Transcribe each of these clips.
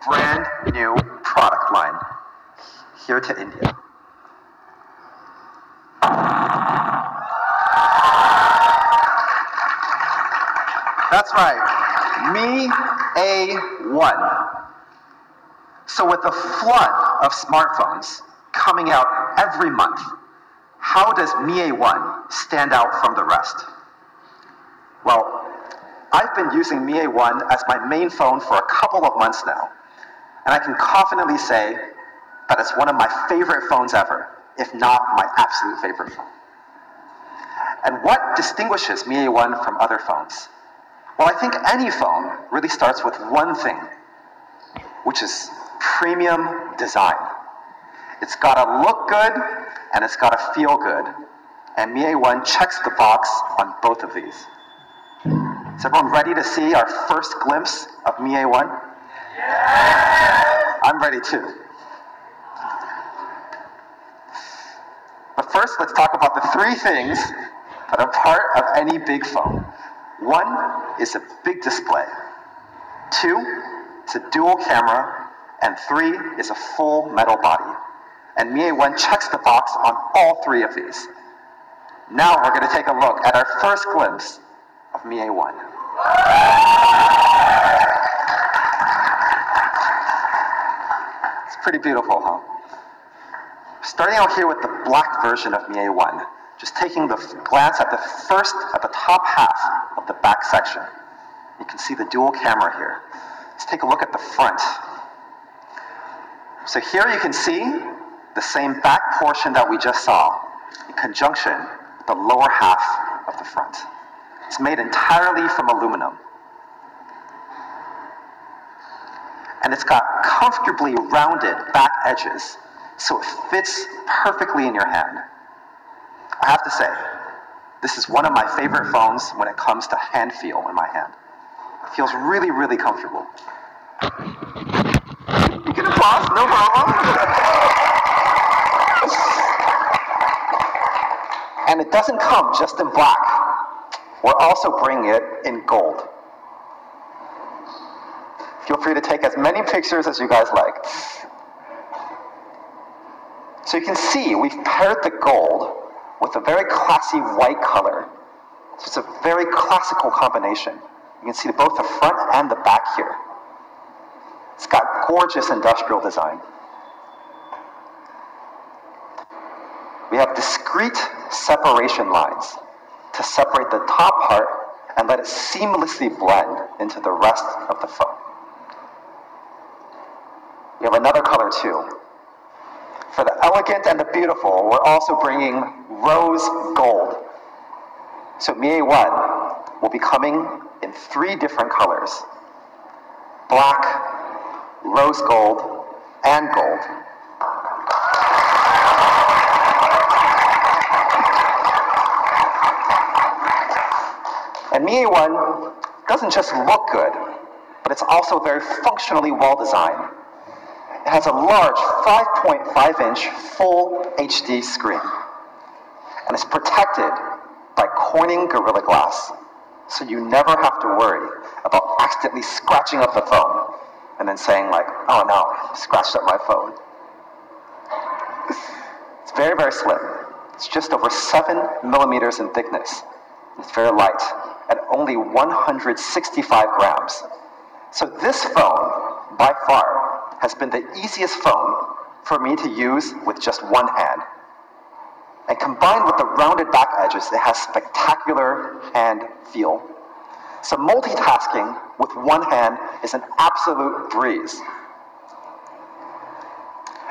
brand new product line here to India. That's right, Mi A1. So with the flood of smartphones coming out every month, how does Mi A1 stand out from the rest? Well, I've been using Mi A1 as my main phone for a couple of months now, and I can confidently say that it's one of my favorite phones ever, if not my absolute favorite phone. And what distinguishes Mi A1 from other phones? Well, I think any phone really starts with one thing, which is premium design. It's gotta look good, and it's gotta feel good. And Mi A1 checks the box on both of these. Is everyone ready to see our first glimpse of Mi A1? Yeah! I'm ready too. But first, let's talk about the three things that are part of any big phone. One is a big display. Two is a dual camera. And three is a full metal body. And Mi A1 checks the box on all three of these. Now we're going to take a look at our first glimpse of Mi A1. It's pretty beautiful, huh? Starting out here with the black version of Mi A1, just taking the glance at the top half of the back section. You can see the dual camera here. Let's take a look at the front. So here you can see the same back portion that we just saw in conjunction with the lower half of the front. It's made entirely from aluminum. And it's got comfortably rounded back edges, so it fits perfectly in your hand. I have to say, this is one of my favorite phones when it comes to hand feel in my hand. It feels really, really comfortable. You can applause, no problem. And it doesn't come just in black. We're also bringing it in gold. Feel free to take as many pictures as you guys like. So you can see we've paired the gold with a very classy white color. So it's a very classical combination. You can see both the front and the back here. It's got gorgeous industrial design. We have discrete separation lines to separate the top part and let it seamlessly blend into the rest of the phone. We have another color too. For the elegant and the beautiful, we're also bringing rose gold. So Mi A1 will be coming in three different colors: black, rose gold, and gold. And Mi A1 doesn't just look good, but it's also very functionally well designed. It has a large 5.5-inch full HD screen, and it's protected by Corning Gorilla Glass, so you never have to worry about accidentally scratching up the phone and then saying like, oh no, I scratched up my phone. It's very, very slim. It's just over 7 millimeters in thickness. It's very light, at only 165 grams. So this phone, by far, has been the easiest phone for me to use with just one hand. And combined with the rounded back edges, it has spectacular hand feel. So multitasking with one hand is an absolute breeze.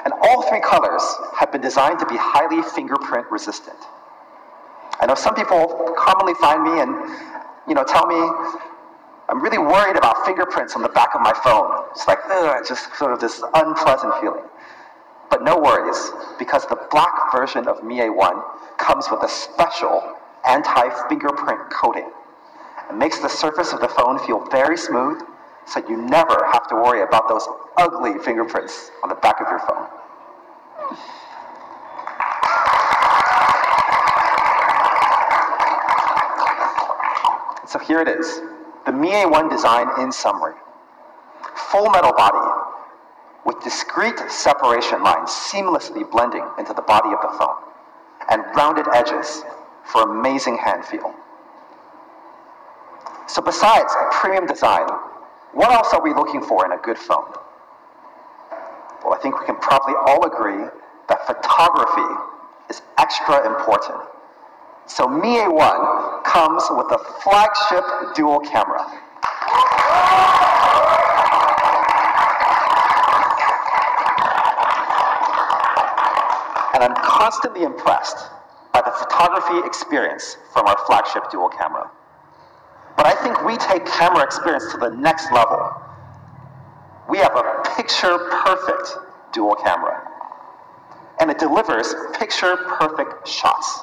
And all three colors have been designed to be highly fingerprint resistant. I know some people commonly find me and tell me, I'm really worried about fingerprints on the back of my phone. It's like, just sort of this unpleasant feeling. But no worries, because the black version of Mi A1 comes with a special anti-fingerprint coating. It makes the surface of the phone feel very smooth, so you never have to worry about those ugly fingerprints on the back of your phone. So here it is, the Mi A1 design in summary. Full metal body with discrete separation lines seamlessly blending into the body of the phone, and rounded edges for amazing hand feel. So besides premium design, what else are we looking for in a good phone? Well, I think we can probably all agree that photography is extra important. So Mi A1 comes with a flagship dual camera. And I'm constantly impressed by the photography experience from our flagship dual camera. But I think we take camera experience to the next level. We have a picture-perfect dual camera. And it delivers picture-perfect shots.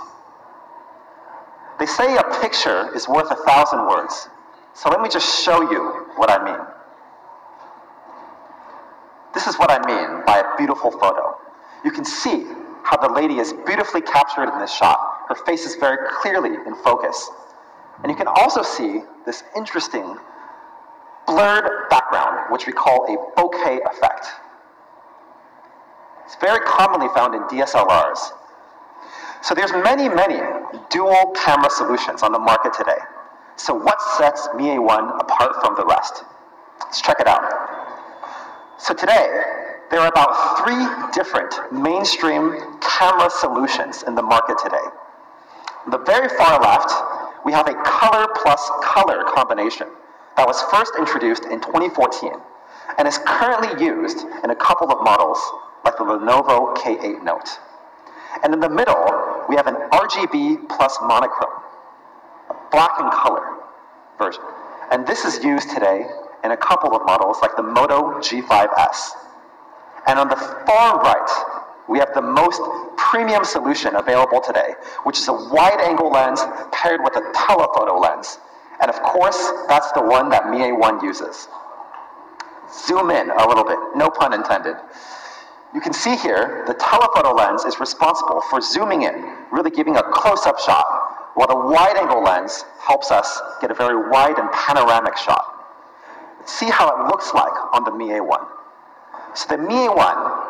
They say a picture is worth 1,000 words. So let me just show you what I mean. This is what I mean by a beautiful photo. You can see how the lady is beautifully captured in this shot. Her face is very clearly in focus. And you can also see this interesting blurred background, which we call a bokeh effect. It's very commonly found in DSLRs. So there's many dual camera solutions on the market today. So what sets Mi A1 apart from the rest? Let's check it out. So today, there are about 3 different mainstream camera solutions in the market today. On the very far left, we have a color plus color combination that was first introduced in 2014 and is currently used in a couple of models like the Lenovo K8 Note. And in the middle, we have an RGB plus monochrome, a black and color version. And this is used today in a couple of models like the Moto G5S. And on the far right, we have the most premium solution available today, which is a wide-angle lens paired with a telephoto lens. And of course, that's the one that Mi A1 uses. Zoom in a little bit, no pun intended. You can see here, the telephoto lens is responsible for zooming in, really giving a close-up shot, while the wide-angle lens helps us get a very wide and panoramic shot. See how it looks like on the Mi A1. So the Mi A1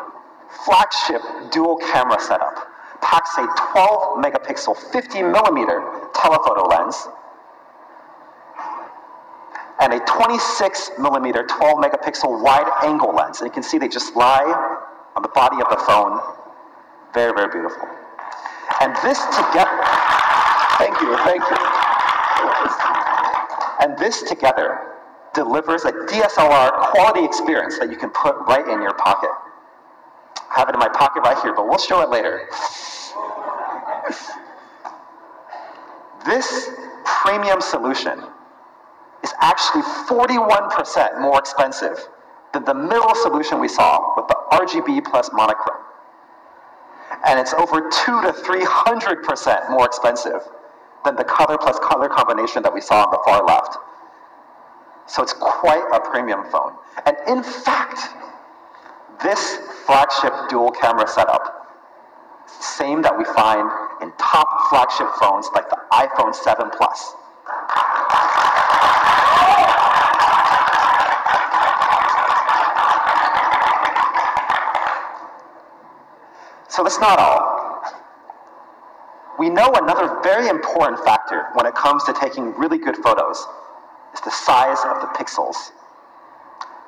flagship dual camera setup packs a 12 megapixel 50mm telephoto lens and a 26mm 12 megapixel wide angle lens. And you can see they just lie on the body of the phone. Very, very beautiful. And this together, thank you. And this together delivers a DSLR quality experience that you can put right in your pocket. I have it in my pocket right here, but we'll show it later. This premium solution is actually 41% more expensive than the middle solution we saw with the RGB plus monochrome. And it's over 200 to 300% more expensive than the color plus color combination that we saw on the far left. So it's quite a premium phone. And in fact, this flagship dual camera setup is the same that we find in top flagship phones like the iPhone 7 Plus. So that's not all. We know another very important factor when it comes to taking really good photos is the size of the pixels.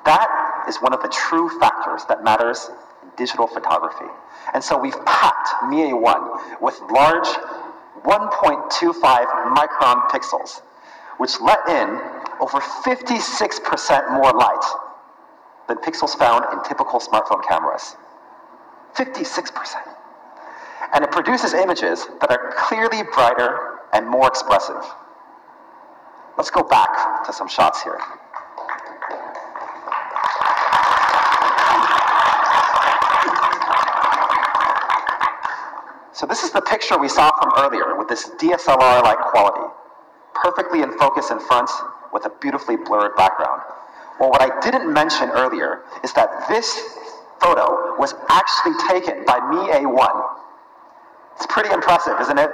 That is one of the true factors that matters in digital photography. And so we've packed Mi A1 with large 1.25 micron pixels, which let in over 56% more light than pixels found in typical smartphone cameras. 56%. And it produces images that are clearly brighter and more expressive. Let's go back to some shots here. So this is the picture we saw from earlier with this DSLR-like quality, perfectly in focus in front with a beautifully blurred background. Well, what I didn't mention earlier is that this photo was actually taken by Mi A1. It's pretty impressive, isn't it?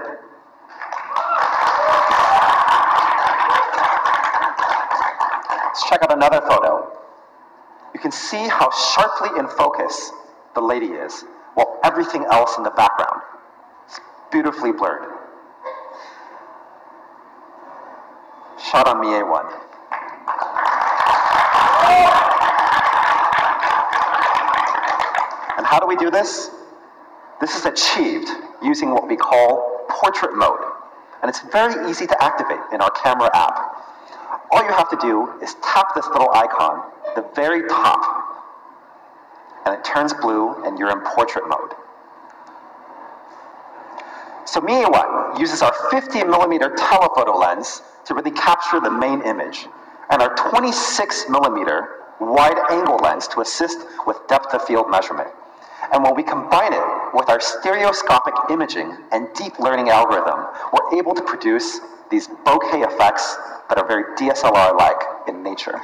Let's check out another photo. You can see how sharply in focus the lady is, while everything else in the background is beautifully blurred. Shot on Mi A1. And how do we do this? This is achieved using what we call portrait mode. And it's very easy to activate in our camera app. All you have to do is tap this little icon at the very top, and it turns blue and you're in portrait mode. So Mi A1 uses our 50mm telephoto lens to really capture the main image, and our 26mm wide-angle lens to assist with depth of field measurement. And when we combine it with our stereoscopic imaging and deep learning algorithm, we're able to produce these bokeh effects that are very DSLR-like in nature.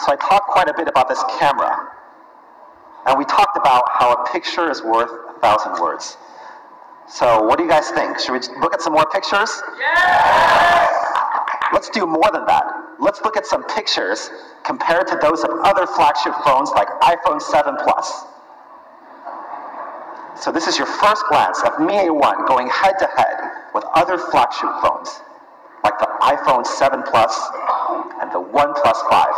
So I talked quite a bit about this camera, and we talked about how a picture is worth 1,000 words. So what do you guys think? Should we look at some more pictures? Yes! Let's do more than that. Let's look at some pictures compared to those of other flagship phones like iPhone 7 Plus. So this is your first glance of Mi A1 going head-to-head with other flagship phones, like the iPhone 7 Plus and the OnePlus 5.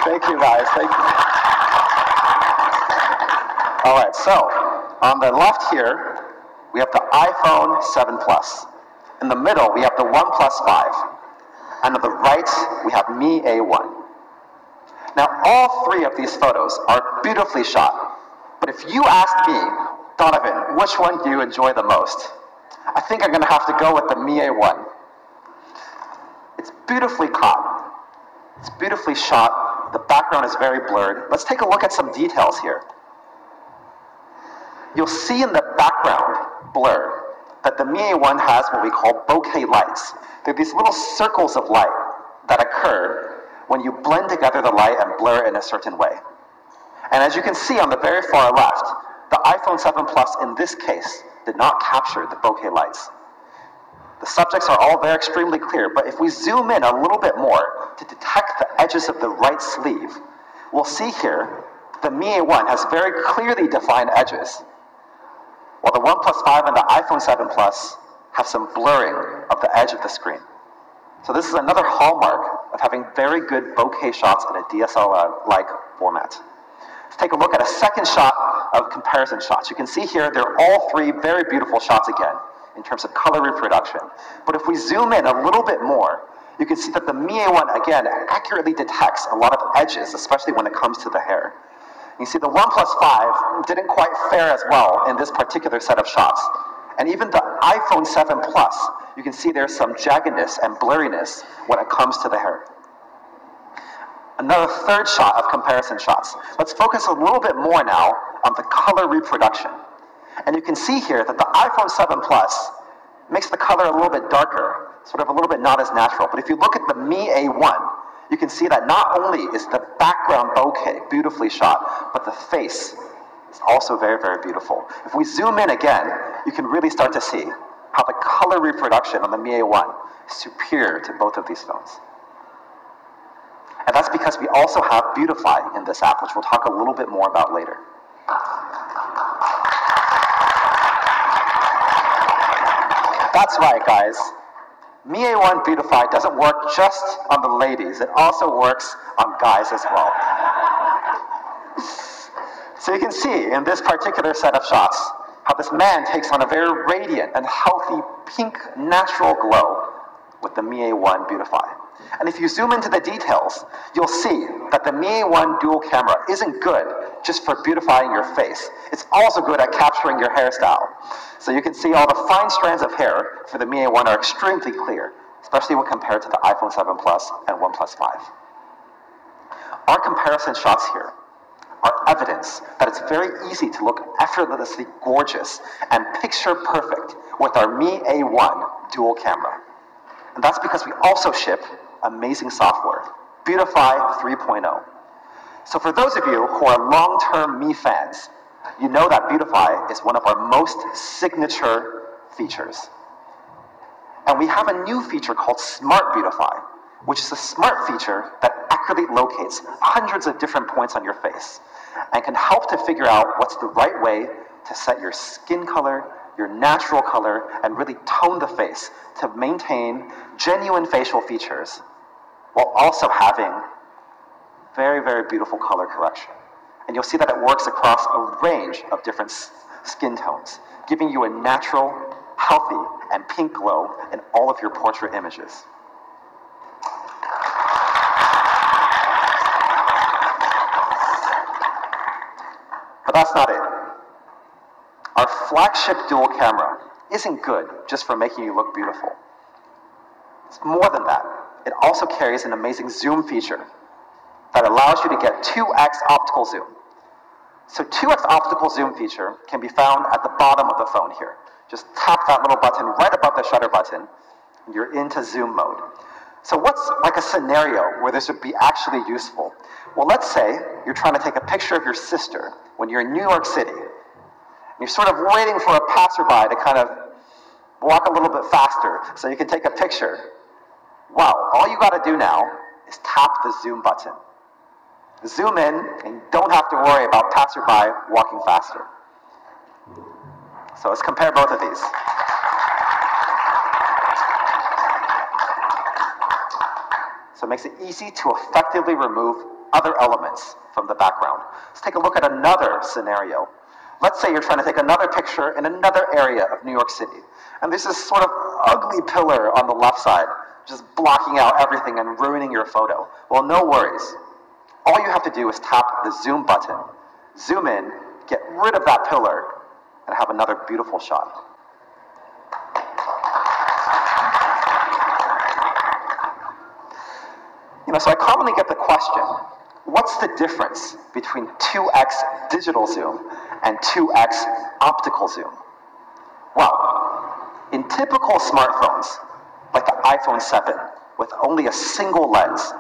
Thank you, guys. Thank you. All right, so on the left here, we have the iPhone 7 Plus. In the middle, we have the OnePlus 5. And on the right, we have Mi A1. Now, all three of these photos are beautifully shot. But if you asked me, Donovan, which one do you enjoy the most? I think I'm going to have to go with the Mi A1. It's beautifully caught. It's beautifully shot. The background is very blurred. Let's take a look at some details here. You'll see in the background blur that the Mi A1 has what we call bokeh lights. They're these little circles of light that occur when you blend together the light and blur in a certain way. And as you can see on the very far left, the iPhone 7 Plus in this case did not capture the bokeh lights. The subjects are all very extremely clear, but if we zoom in a little bit more to detect the edges of the right sleeve, we'll see here the Mi A1 has very clearly defined edges, while the OnePlus 5 and the iPhone 7 Plus have some blurring of the edge of the screen. So this is another hallmark of having very good bokeh shots in a DSLR-like format. Let's take a look at a second shot of comparison shots. You can see here they're all three very beautiful shots again in terms of color reproduction. But if we zoom in a little bit more, you can see that the Mi A1 again accurately detects a lot of edges, especially when it comes to the hair. You see the OnePlus 5 didn't quite fare as well in this particular set of shots. And even the iPhone 7 Plus, you can see there's some jaggedness and blurriness when it comes to the hair. Another third shot of comparison shots. Let's focus a little bit more now on the color reproduction. And you can see here that the iPhone 7 Plus makes the color a little bit darker, sort of a little bit not as natural. But if you look at the Mi A1, you can see that not only is the background bokeh beautifully shot, but the face is also very, very beautiful. If we zoom in again, you can really start to see how the color reproduction on the Mi A1 is superior to both of these phones. And that's because we also have Beautify in this app, which we'll talk a little bit more about later. That's right, guys. Mi A1 Beautify doesn't work just on the ladies. It also works on guys as well. So you can see in this particular set of shots how this man takes on a very radiant and healthy pink natural glow with the Mi A1 Beautify. And if you zoom into the details, you'll see that the Mi A1 dual camera isn't good just for beautifying your face. It's also good at capturing your hairstyle. So you can see all the fine strands of hair for the Mi A1 are extremely clear, especially when compared to the iPhone 7 Plus and OnePlus 5. Our comparison shots here are evidence that it's very easy to look effortlessly gorgeous and picture perfect with our Mi A1 dual camera. And that's because we also ship amazing software, Beautify 3.0. So for those of you who are long-term Mi fans, you know that Beautify is one of our most signature features. And we have a new feature called Smart Beautify, which is a smart feature that accurately locates hundreds of different points on your face and can help to figure out what's the right way to set your skin color, your natural color, and really tone the face to maintain genuine facial features while also having very, very beautiful color correction. And you'll see that it works across a range of different skin tones, giving you a natural, healthy, and pink glow in all of your portrait images. But that's not it. Our flagship dual camera isn't good just for making you look beautiful. It's more than that. It also carries an amazing zoom feature that allows you to get 2x optical zoom. So 2x optical zoom feature can be found at the bottom of the phone here. Just tap that little button right above the shutter button, and you're into zoom mode. So what's like a scenario where this would be actually useful? Well, let's say you're trying to take a picture of your sister when you're in New York City. And you're sort of waiting for a passerby to kind of walk a little bit faster so you can take a picture. Wow, all you gotta do now is tap the zoom button. Zoom in, and you don't have to worry about passerby walking faster. So let's compare both of these. So it makes it easy to effectively remove other elements from the background. Let's take a look at another scenario. Let's say you're trying to take another picture in another area of New York City, and there's this sort of ugly pillar on the left side, just blocking out everything and ruining your photo. Well, no worries. All you have to do is tap the zoom button, zoom in, get rid of that pillar, and have another beautiful shot. So I commonly get the question, what's the difference between 2x digital zoom and 2x optical zoom? Well, in typical smartphones, like the iPhone 7, with only a single lens,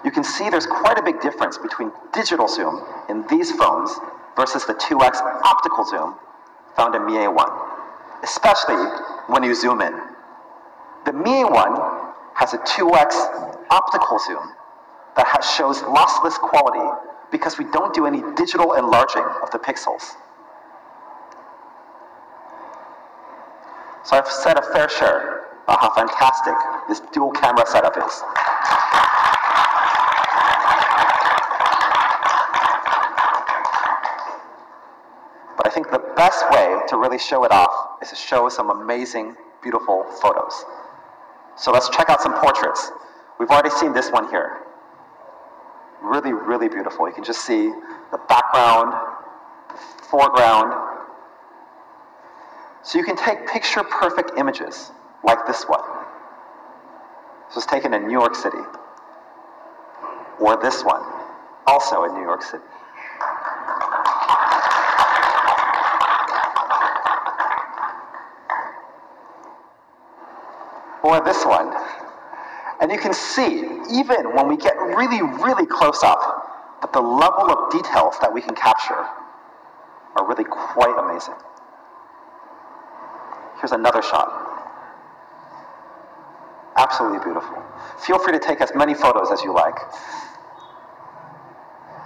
you can see there's quite a big difference between digital zoom in these phones versus the 2x optical zoom found in Mi A1, especially when you zoom in. The Mi A1 has a 2x optical zoom that shows lossless quality because we don't do any digital enlarging of the pixels. So I've said a fair share about how fantastic this dual camera setup is. But I think the best way to really show it off is to show some amazing, beautiful photos. So let's check out some portraits. We've already seen this one here. Really, really beautiful. You can just see the background, the foreground. So you can take picture-perfect images like this one. This was taken in New York City. Or this one, also in New York City. Or this one. And you can see, even when we get really, really close up, that the level of details that we can capture are really quite amazing. Here's another shot. Absolutely beautiful. Feel free to take as many photos as you like.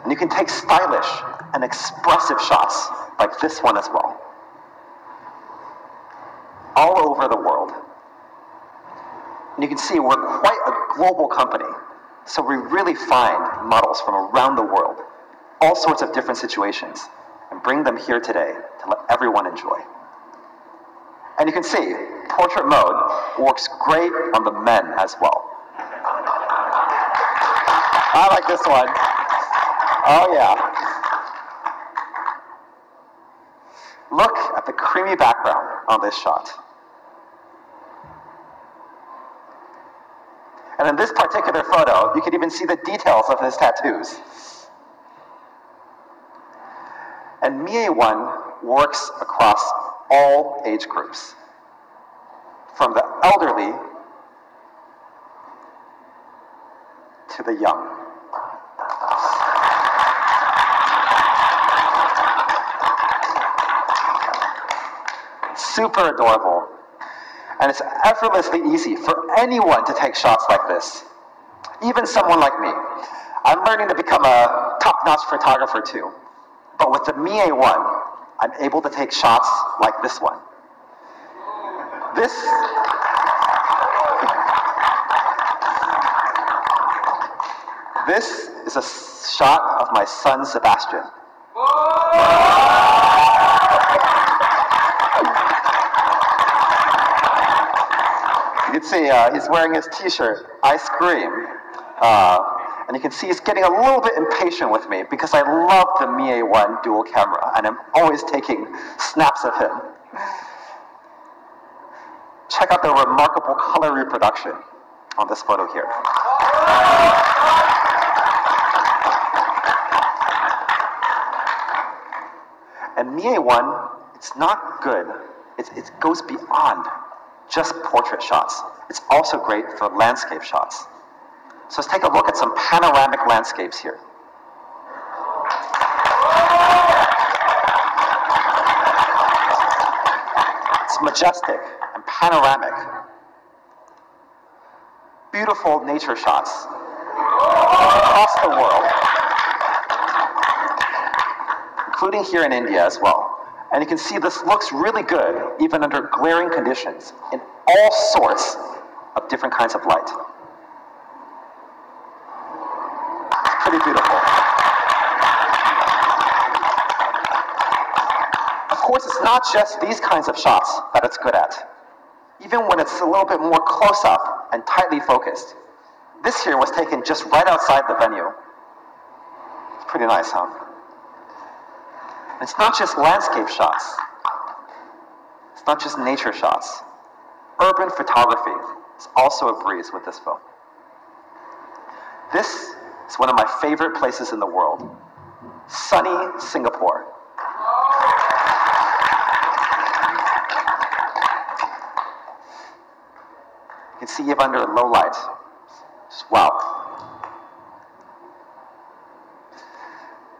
And you can take stylish and expressive shots like this one as well. All over the world. And you can see we're quite a global company, so we really find models from around the world, all sorts of different situations, and bring them here today to let everyone enjoy. And you can see, portrait mode works great on the men as well. I like this one. Oh yeah. Look at the creamy background on this shot. And in this particular photo, you can even see the details of his tattoos. And Mi A1 works across all age groups, from the elderly to the young. super adorable. And it's effortlessly easy for anyone to take shots like this. Even someone like me. I'm learning to become a top-notch photographer too. But with the Mi A1, I'm able to take shots like this one. This is a shot of my son, Sebastian. You can see he's wearing his t-shirt, Ice Cream. And you can see he's getting a little bit impatient with me because I love the Mi A1 dual camera and I'm always taking snaps of him. Check out the remarkable color reproduction on this photo here. And Mi A1, it's not good. It goes beyond just portrait shots. It's also great for landscape shots. So let's take a look at some panoramic landscapes here. It's majestic and panoramic. Beautiful nature shots across the world, including here in India as well. And you can see this looks really good, even under glaring conditions, in all sorts of different kinds of light. It's pretty beautiful. Of course, it's not just these kinds of shots that it's good at. Even when it's a little bit more close-up and tightly focused. This here was taken just right outside the venue. It's pretty nice, huh? It's not just landscape shots. It's not just nature shots. Urban photography is also a breeze with this phone. This is one of my favorite places in the world. Sunny Singapore. You can see even under low light. Just wow.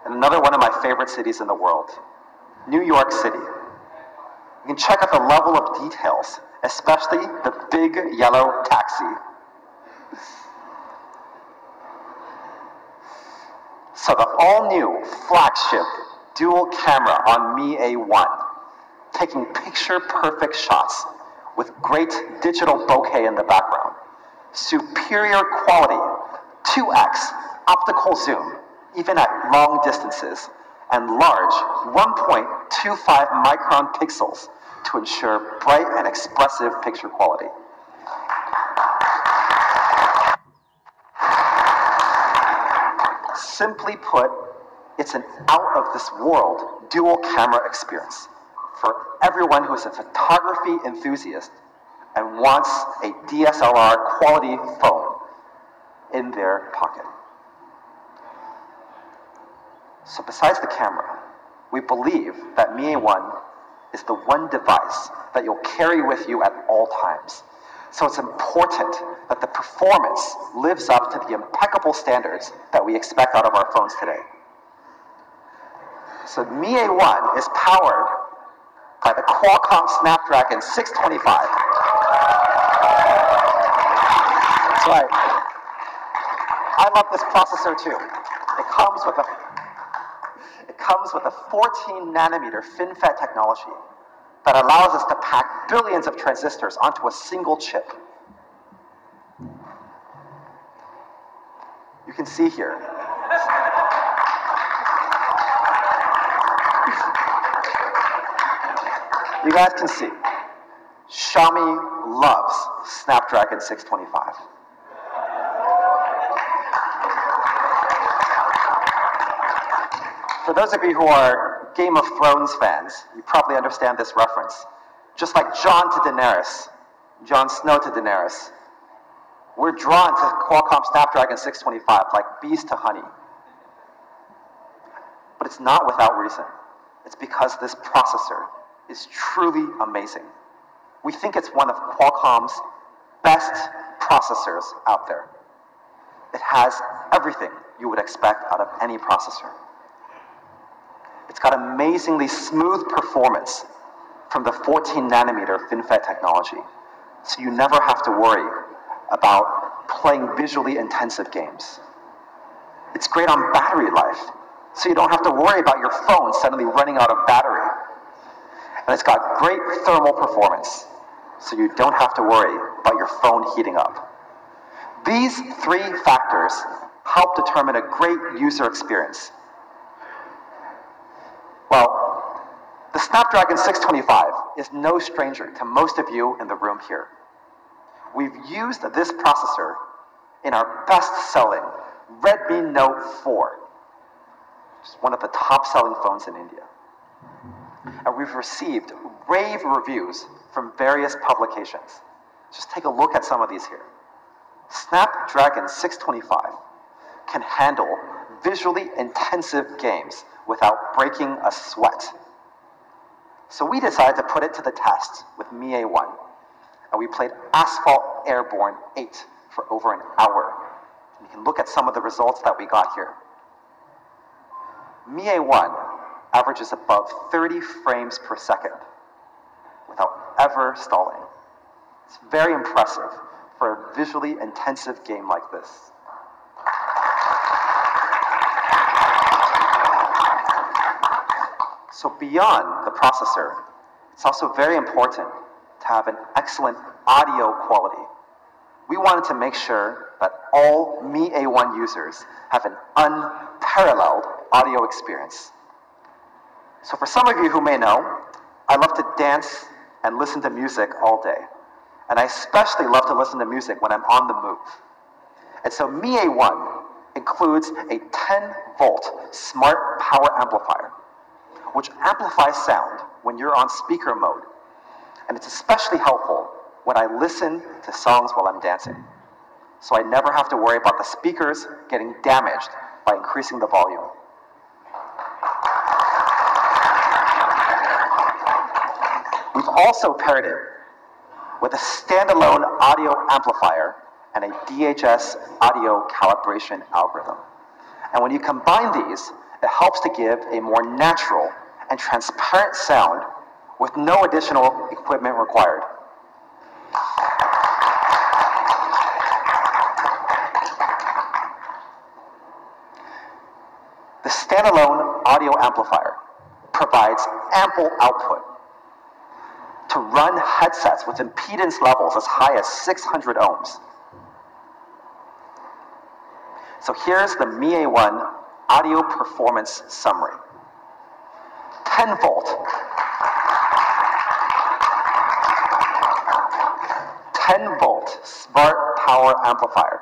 And another one of my favorite cities in the world, New York City. You can check out the level of details, especially the big yellow taxi. So the all-new Flagship dual camera on Mi A1, taking picture-perfect shots with great digital bokeh in the background, superior quality, 2x optical zoom, even at long distances, and large 1.25 micron pixels to ensure bright and expressive picture quality. Simply put, it's an out-of-this-world dual camera experience for everyone who is a photography enthusiast and wants a DSLR quality phone in their pocket. So besides the camera, we believe that Mi A1 is the one device that you'll carry with you at all times. So it's important that the performance lives up to the impeccable standards that we expect out of our phones today. So Mi A1 is powered by the Qualcomm Snapdragon 625. That's right. I love this processor too. It comes with a 14 nanometer FinFET technology that allows us to pack billions of transistors onto a single chip. You can see here. You guys can see. Xiaomi loves Snapdragon 625. For those of you who are Game of Thrones fans, you probably understand this reference. Just like Jon to Daenerys, Jon Snow to Daenerys, we're drawn to Qualcomm Snapdragon 625 like bees to honey. But it's not without reason. It's because this processor is truly amazing. We think it's one of Qualcomm's best processors out there. It has everything you would expect out of any processor. It's got amazingly smooth performance from the 14 nanometer FinFET technology, so you never have to worry about playing visually intensive games. It's great on battery life, so you don't have to worry about your phone suddenly running out of battery. And it's got great thermal performance, so you don't have to worry about your phone heating up. These three factors help determine a great user experience. Well, the Snapdragon 625 is no stranger to most of you in the room here. We've used this processor in our best-selling Redmi Note 4, which is one of the top-selling phones in India. And we've received rave reviews from various publications. Just take a look at some of these here. Snapdragon 625 can handle visually intensive games without breaking a sweat. So we decided to put it to the test with Mi A1, and we played Asphalt Airborne 8 for over an hour. You can look at some of the results that we got here. Mi A1 averages above 30 frames per second without ever stalling. It's very impressive for a visually intensive game like this. So beyond the processor, it's also very important to have an excellent audio quality. We wanted to make sure that all Mi A1 users have an unparalleled audio experience. So for some of you who may know, I love to dance and listen to music all day. And I especially love to listen to music when I'm on the move. And so Mi A1 includes a 10-volt smart power amplifier, which amplifies sound when you're on speaker mode. And it's especially helpful when I listen to songs while I'm dancing. So I never have to worry about the speakers getting damaged by increasing the volume. We've also paired it with a standalone audio amplifier and a DHS audio calibration algorithm. And when you combine these, it helps to give a more natural and transparent sound with no additional equipment required. The standalone audio amplifier provides ample output to run headsets with impedance levels as high as 600 ohms. So here's the Mi A1 audio performance summary. 10-volt, 10-volt smart power amplifier,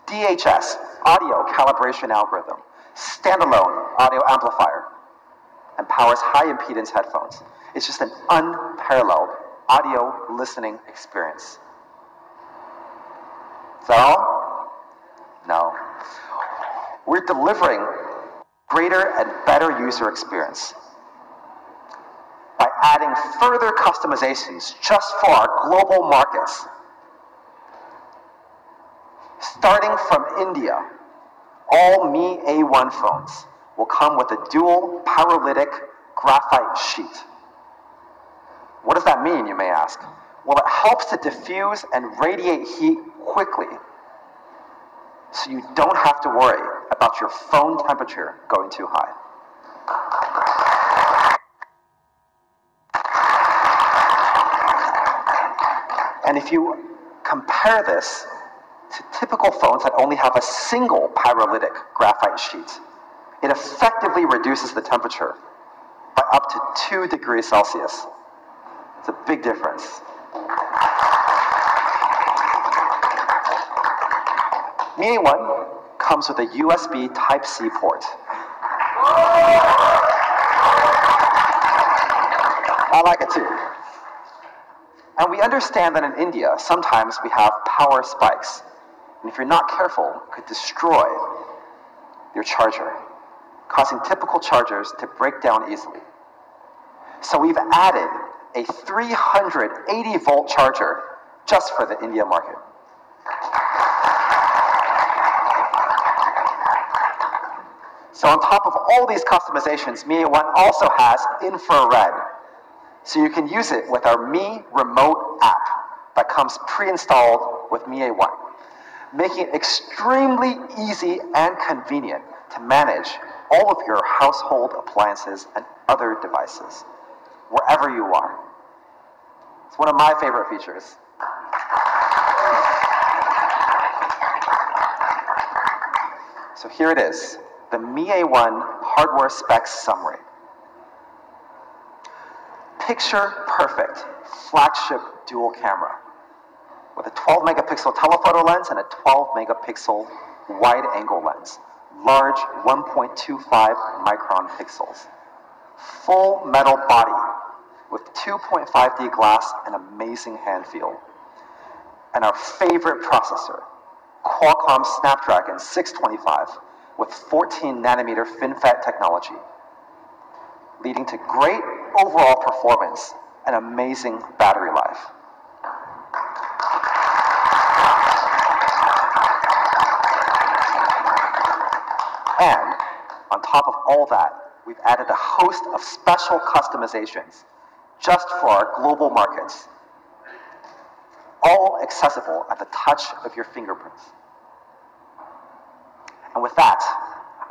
DHS audio calibration algorithm, standalone audio amplifier, and powers high impedance headphones. It's just an unparalleled audio listening experience. Is that all? No. We're delivering greater and better user experience by adding further customizations just for our global markets. Starting from India, all Mi A1 phones will come with a dual paralytic graphite sheet. What does that mean, you may ask? Well, it helps to diffuse and radiate heat quickly, so you don't have to worry about your phone temperature going too high. And if you compare this to typical phones that only have a single pyrolytic graphite sheet, it effectively reduces the temperature by up to 2 degrees Celsius. It's a big difference. Mi A1 comes with a USB Type-C port. I like it too. And we understand that in India, sometimes we have power spikes. And if you're not careful, it could destroy your charger, causing typical chargers to break down easily. So we've added a 380-volt charger just for the India market. So on top of all these customizations, Mi A1 also has infrared. So you can use it with our Mi Remote app that comes pre-installed with Mi A1, making it extremely easy and convenient to manage all of your household appliances and other devices, wherever you are. It's one of my favorite features. So here it is, the Mi A1 hardware specs summary. Picture perfect flagship dual camera with a 12 megapixel telephoto lens and a 12 megapixel wide angle lens, large 1.25 micron pixels. Full metal body with 2.5D glass and amazing hand feel. And our favorite processor, Qualcomm Snapdragon 625 with 14 nanometer FinFET technology, leading to great overall performance and amazing battery life. And on top of all that, we've added a host of special customizations just for our global markets, all accessible at the touch of your fingerprints. And with that,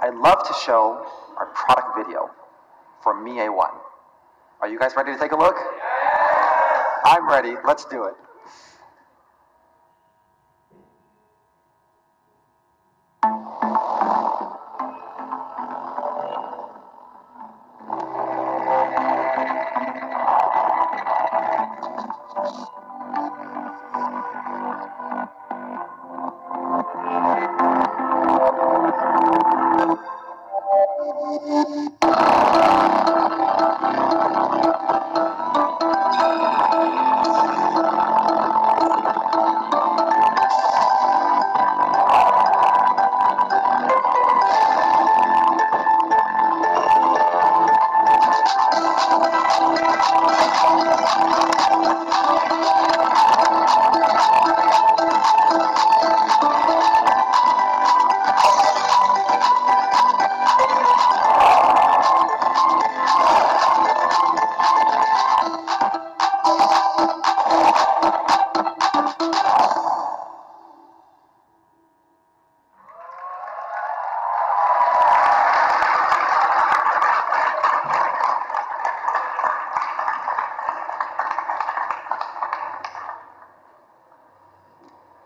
I'd love to show our product video for Mi A1. Are you guys ready to take a look? I'm ready. Let's do it.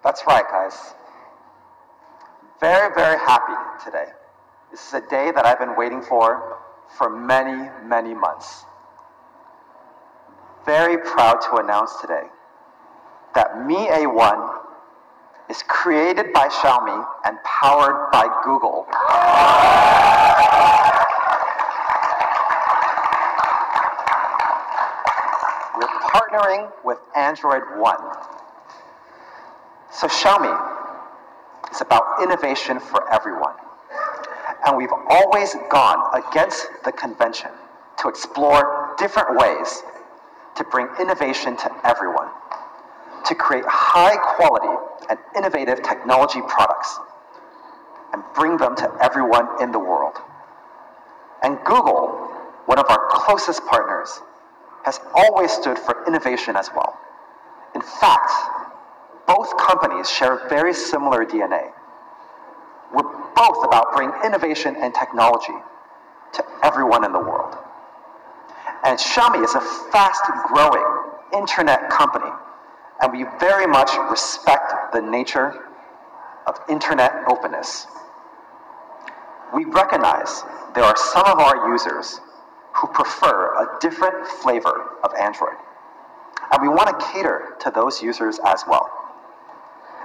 That's right, guys. Very, very happy today. This is a day that I've been waiting for many, many months. Very proud to announce today that Mi A1 is created by Xiaomi and powered by Google. We're partnering with Android One. So Xiaomi is about innovation for everyone. And we've always gone against the convention to explore different ways to bring innovation to everyone, to create high quality and innovative technology products and bring them to everyone in the world. And Google, one of our closest partners, has always stood for innovation as well. In fact, both companies share very similar DNA. We're both about bringing innovation and technology to everyone in the world. And Xiaomi is a fast-growing internet company, and we very much respect the nature of internet openness. We recognize there are some of our users who prefer a different flavor of Android, and we want to cater to those users as well.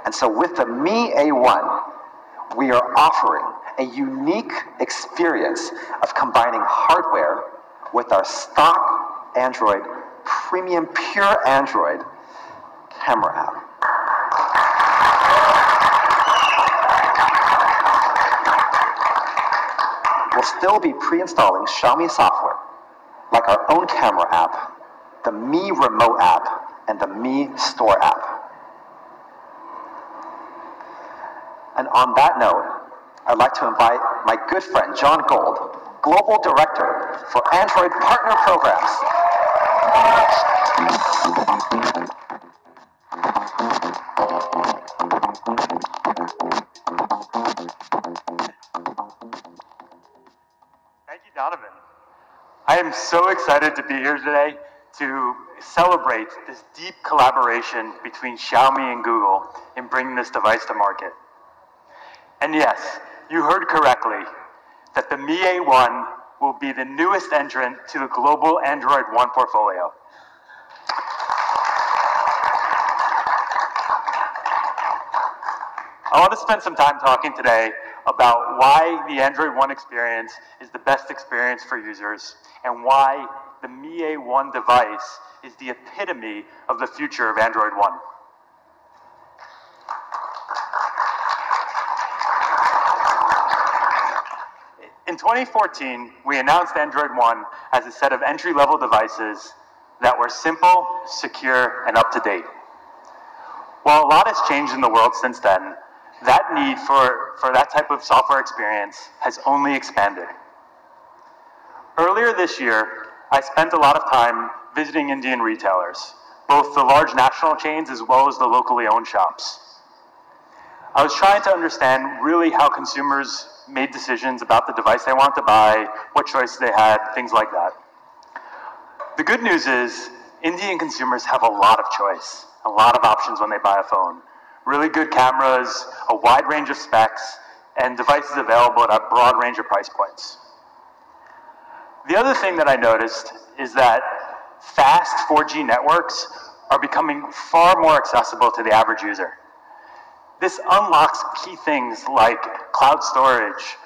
And so with the Mi A1, we are offering a unique experience of combining hardware with our stock Android, premium pure Android camera app. We'll still be pre-installing Xiaomi software, like our own camera app, the Mi Remote app, and the Mi Store app. And on that note, I'd like to invite my good friend, John Gold, Global Director for Android Partner Programs. Thank you, Donovan. I am so excited to be here today to celebrate this deep collaboration between Xiaomi and Google in bringing this device to market. And yes, you heard correctly, that the Mi A1 will be the newest entrant to the global Android One portfolio. I want to spend some time talking today about why the Android One experience is the best experience for users and why the Mi A1 device is the epitome of the future of Android One. In 2014, we announced Android One as a set of entry-level devices that were simple, secure, and up-to-date. While a lot has changed in the world since then, that need for that type of software experience has only expanded. Earlier this year, I spent a lot of time visiting Indian retailers, both the large national chains as well as the locally owned shops. I was trying to understand really how consumers made decisions about the device they want to buy, what choices they had, things like that. The good news is, Indian consumers have a lot of choice, a lot of options when they buy a phone. Really good cameras, a wide range of specs, and devices available at a broad range of price points. The other thing that I noticed is that fast 4G networks are becoming far more accessible to the average user. This unlocks key things like cloud storage,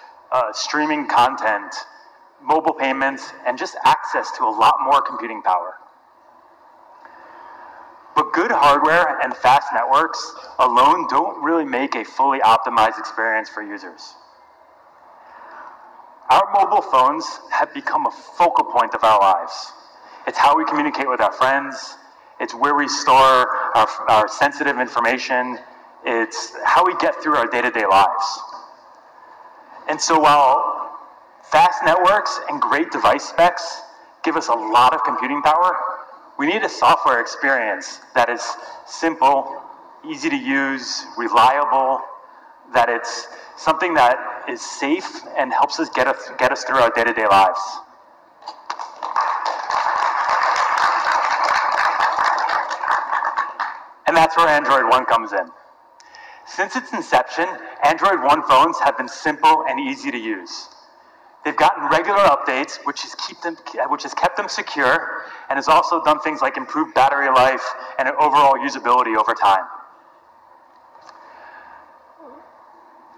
streaming content, mobile payments, and just access to a lot more computing power. But good hardware and fast networks alone don't really make a fully optimized experience for users. Our mobile phones have become a focal point of our lives. It's how we communicate with our friends, it's where we store our sensitive information, it's how we get through our day-to-day lives. And so while fast networks and great device specs give us a lot of computing power, we need a software experience that is simple, easy to use, reliable, that it's something that is safe and helps us get us through our day-to-day lives. And that's where Android One comes in. Since its inception, Android One phones have been simple and easy to use. They've gotten regular updates, which has kept them secure, and has also done things like improved battery life and overall usability over time.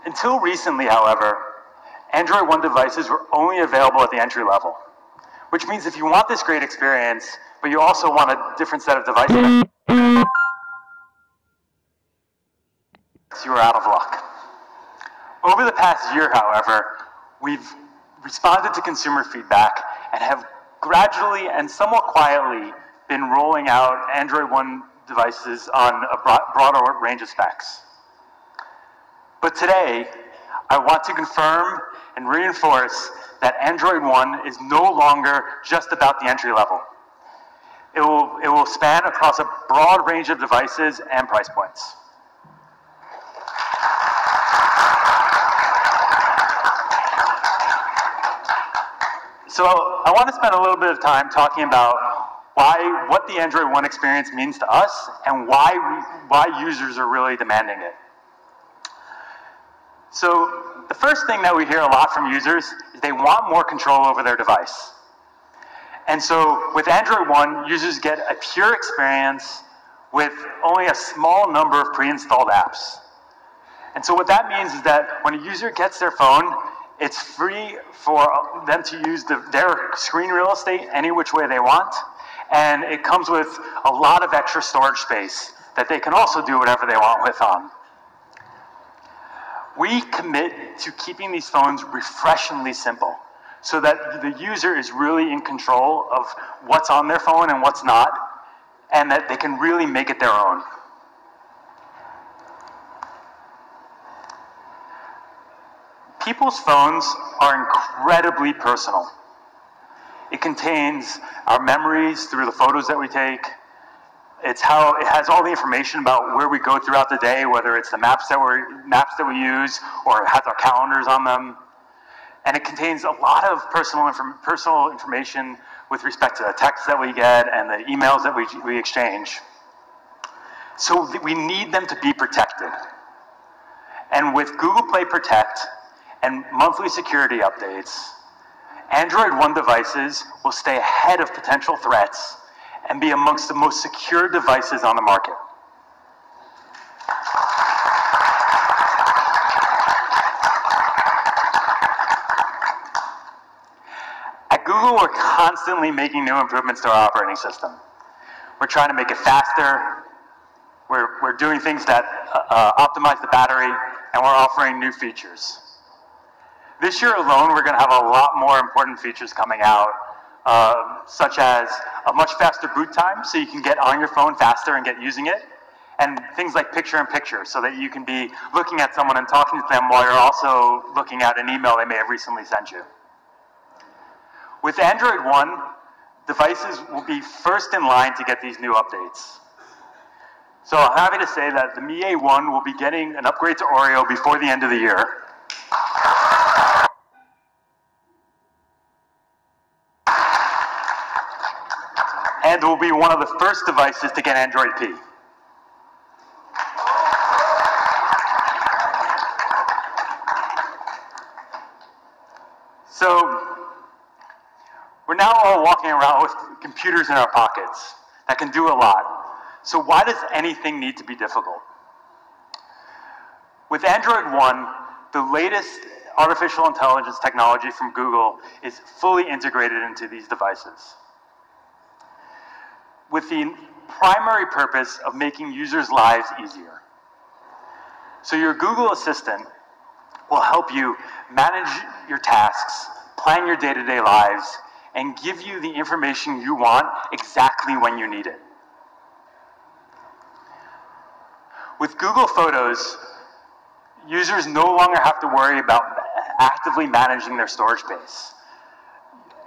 Until recently, however, Android One devices were only available at the entry level, which means if you want this great experience, but you also want a different set of devices, you are out of luck. Over the past year, however, we've responded to consumer feedback and have gradually and somewhat quietly been rolling out Android One devices on a broader range of specs. But today, I want to confirm and reinforce that Android One is no longer just about the entry level. It will span across a broad range of devices and price points. So I want to spend a little bit of time talking about what the Android One experience means to us and why users are really demanding it. So the first thing that we hear a lot from users is they want more control over their device. And so with Android One, users get a pure experience with only a small number of pre-installed apps. And so what that means is that when a user gets their phone, it's free for them to use their screen real estate any which way they want, and it comes with a lot of extra storage space that they can also do whatever they want with on. We commit to keeping these phones refreshingly simple so that the user is really in control of what's on their phone and what's not, and that they can really make it their own. People's phones are incredibly personal. It contains our memories through the photos that we take. It has all the information about where we go throughout the day, whether it's the maps that we use or it has our calendars on them. And it contains a lot of personal information with respect to the texts that we get and the emails that we exchange. So we need them to be protected. And with Google Play Protect and monthly security updates, Android One devices will stay ahead of potential threats and be amongst the most secure devices on the market. At Google, we're constantly making new improvements to our operating system. We're trying to make it faster. We're doing things that optimize the battery, and we're offering new features. This year alone, we're going to have a lot more important features coming out, such as a much faster boot time, so you can get on your phone faster and get using it, and things like picture-in-picture, so that you can be looking at someone and talking to them while you're also looking at an email they may have recently sent you. With Android One, devices will be first in line to get these new updates. So I'm happy to say that the Mi A1 will be getting an upgrade to Oreo before the end of the year. And will be one of the first devices to get Android P. So we're now all walking around with computers in our pockets that can do a lot. So why does anything need to be difficult? With Android One, the latest artificial intelligence technology from Google is fully integrated into these devices, with the primary purpose of making users' lives easier. So your Google Assistant will help you manage your tasks, plan your day-to-day lives, and give you the information you want exactly when you need it. With Google Photos, users no longer have to worry about actively managing their storage space.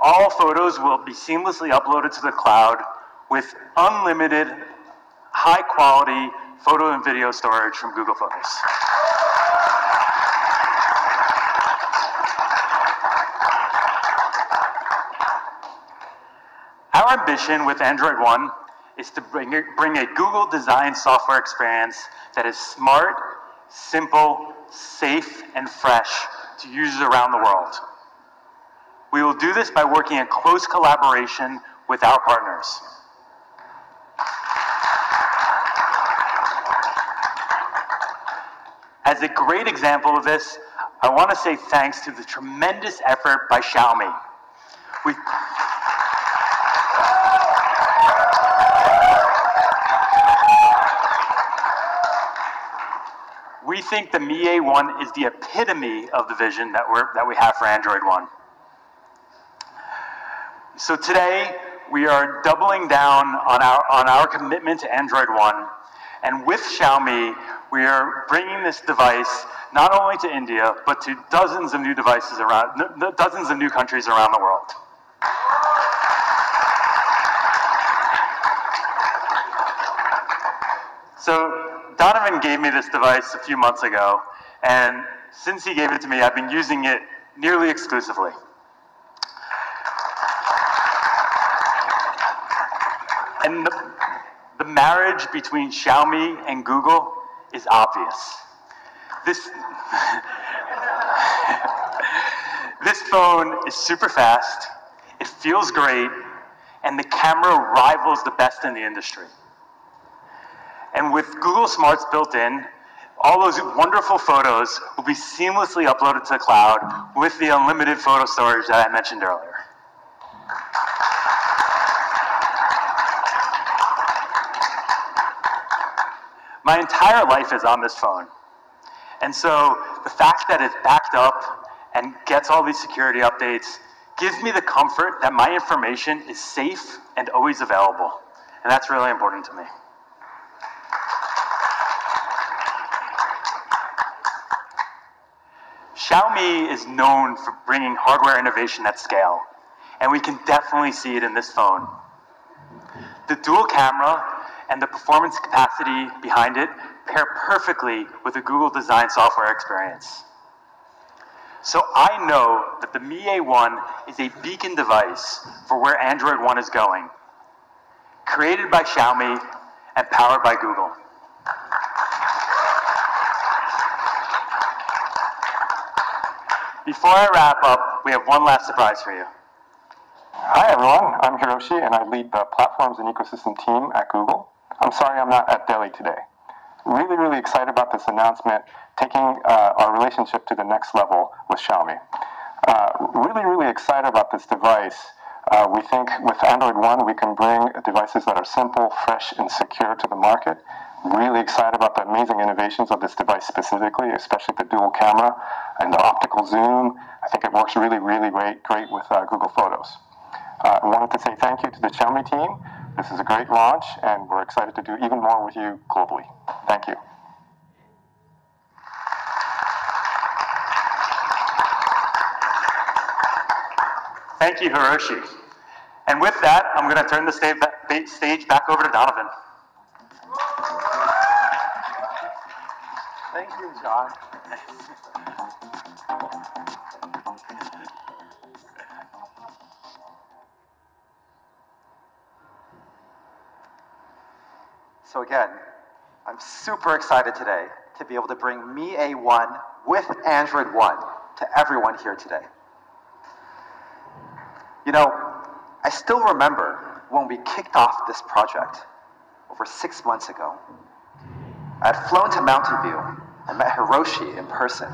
All photos will be seamlessly uploaded to the cloud with unlimited, high-quality photo and video storage from Google Photos. Our ambition with Android One is to bring a Google-designed software experience that is smart, simple, safe, and fresh to users around the world. We will do this by working in close collaboration with our partners. As a great example of this, I want to say thanks to the tremendous effort by Xiaomi. We think the Mi A1 is the epitome of the vision that we have for Android One. So today, we are doubling down on our commitment to Android One, and with Xiaomi, we are bringing this device not only to India, but to dozens of new countries around the world. So Donovan gave me this device a few months ago, and since he gave it to me, I've been using it nearly exclusively. And the marriage between Xiaomi and Google is obvious. This phone is super fast, it feels great, and the camera rivals the best in the industry. And with Google Smarts built in, all those wonderful photos will be seamlessly uploaded to the cloud with the unlimited photo storage that I mentioned earlier. My entire life is on this phone. And so the fact that it's backed up and gets all these security updates gives me the comfort that my information is safe and always available. And that's really important to me. Xiaomi is known for bringing hardware innovation at scale. and we can definitely see it in this phone. The dual camera and the performance capacity behind it pair perfectly with the Google design software experience. So I know that the Mi A1 is a beacon device for where Android One is going. Created by Xiaomi and powered by Google. Before I wrap up, we have one last surprise for you. Hi everyone, I'm Hiroshi and I lead the platforms and ecosystem team at Google. I'm sorry I'm not at Delhi today. Really excited about this announcement, taking our relationship to the next level with Xiaomi. Really excited about this device. We think with Android One we can bring devices that are simple, fresh, and secure to the market. Really excited about the amazing innovations of this device specifically, especially the dual camera and the optical zoom. I think it works really great with Google Photos. I wanted to say thank you to the Xiaomi team. This is a great launch, and we're excited to do even more with you globally. Thank you. Thank you, Hiroshi. And with that, I'm going to turn the stage back over to Donovan. Thank you, John. So again, I'm super excited today to be able to bring Mi A1 with Android One to everyone here today. You know, I still remember when we kicked off this project over 6 months ago. I had flown to Mountain View and met Hiroshi in person,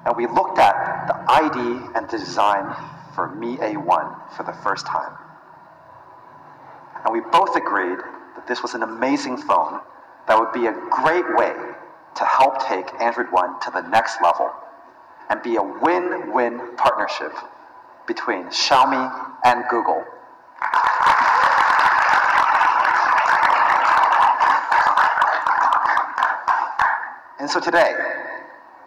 and we looked at the ID and the design for Mi A1 for the first time. And we both agreed that this was an amazing phone that would be a great way to help take Android One to the next level and be a win-win partnership between Xiaomi and Google. And so today,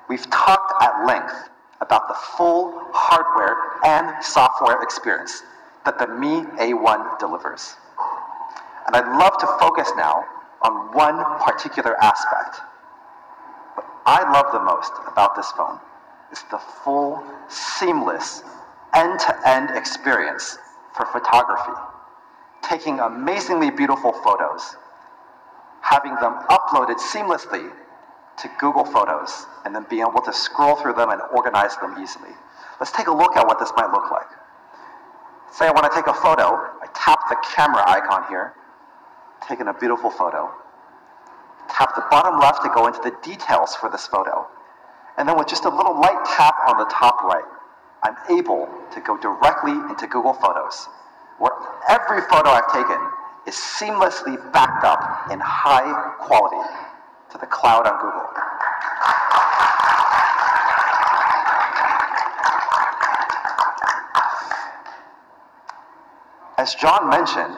we've talked at length about the full hardware and software experience that the Mi A1 delivers. And I'd love to focus now on one particular aspect. What I love the most about this phone is the full, seamless, end-to-end experience for photography. Taking amazingly beautiful photos, having them uploaded seamlessly to Google Photos, and then being able to scroll through them and organize them easily. Let's take a look at what this might look like. Say I want to take a photo, I tap the camera icon here, taking a beautiful photo. Tap the bottom left to go into the details for this photo. And then with just a little light tap on the top right, I'm able to go directly into Google Photos, where every photo I've taken is seamlessly backed up in high quality to the cloud on Google. As John mentioned,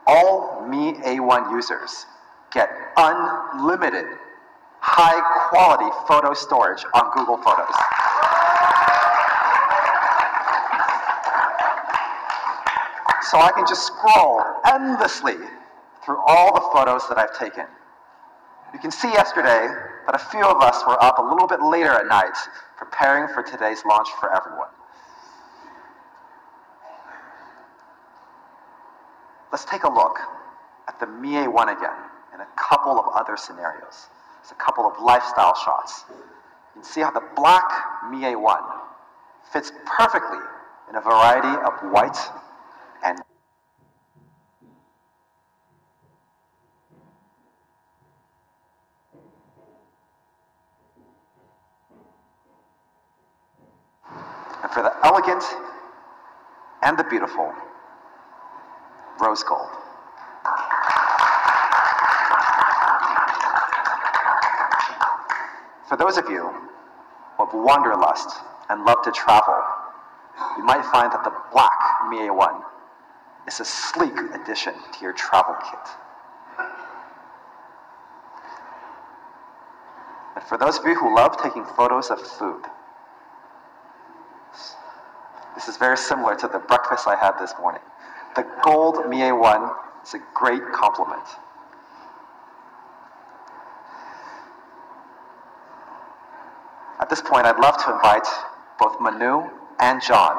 all Mi A1 users get unlimited, high-quality photo storage on Google Photos. So I can just scroll endlessly through all the photos that I've taken. You can see yesterday that a few of us were up a little bit later at night preparing for today's launch for everyone. Let's take a look at the Mi A1 again in a couple of other scenarios. There's a couple of lifestyle shots. You can see how the black Mi A1 fits perfectly in a variety of white and for the elegant and the beautiful, rose gold. For those of you who have wanderlust and love to travel, you might find that the black Mi A1 is a sleek addition to your travel kit. And for those of you who love taking photos of food, this This is very similar to the breakfast I had this morning. The gold Mi A1 is a great compliment. At this point, I'd love to invite both Manu and John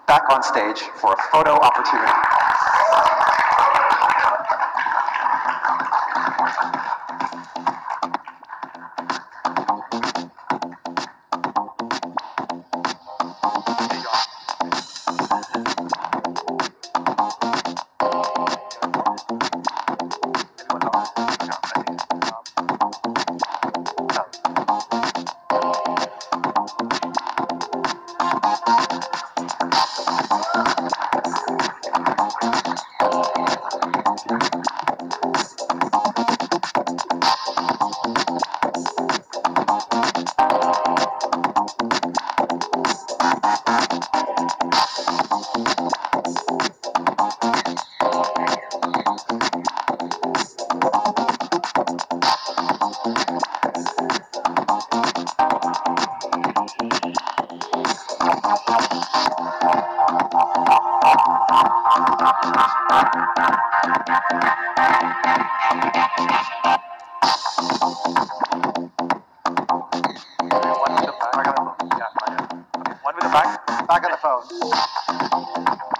back on stage for a photo opportunity. One with the back of the phone.